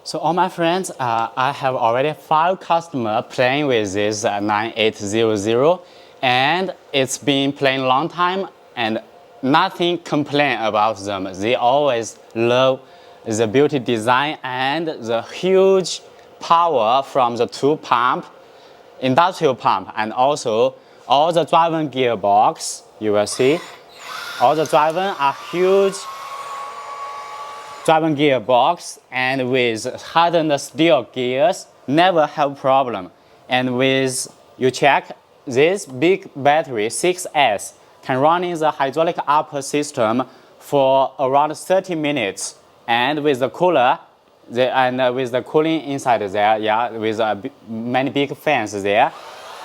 So all my friends, I have already 5 customers playing with this 9800, and it's been playing a long time and nothing complain about them. They always love the beauty design and the huge power from the 2 pump, industrial pump, and also all the driven gearbox. You will see all the driven are huge driven gearbox, and with hardened steel gears never have problem. And with you check this big battery 6S can run in the hydraulic upper system for around 30 minutes, and with the cooler with the cooling inside there, yeah, with many big fans there,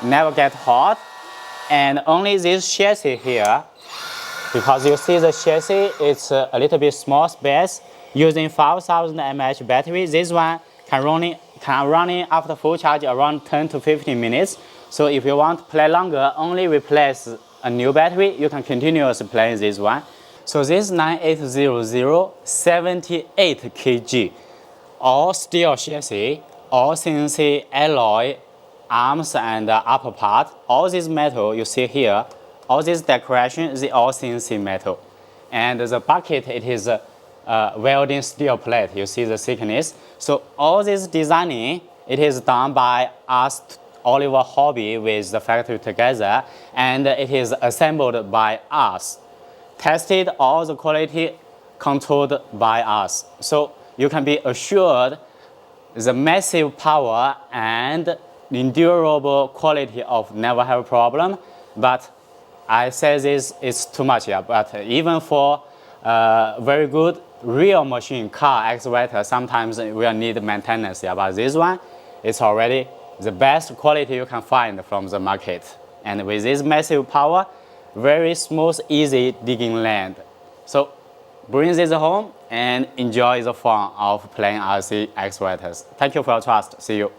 never get hot. And only this chassis here, because you see the chassis, it's a little bit small space. Using 5000 mAh battery, this one can running after full charge around 10 to 15 minutes. So if you want to play longer, only replace a new battery, you can continuously play this one. So this 9800, 78 kg, all steel chassis, all CNC alloy, arms and upper part, all this metal you see here, all this decoration is all CNC metal. And the bucket, it is welding steel plate, you see the thickness. So all this designing, it is done by us, Oliver Hobby, with the factory together, and it is assembled by us. Tested, all the quality controlled by us. So you can be assured the massive power and endurable quality of never have a problem. But I say this is too much, yeah, but even for very good real machine car excavator, sometimes we will need maintenance, yeah, but this one is already the best quality you can find from the market. And with this massive power, very smooth, easy digging land. So bring this home and enjoy the fun of playing RC excavators. Thank you for your trust. See you.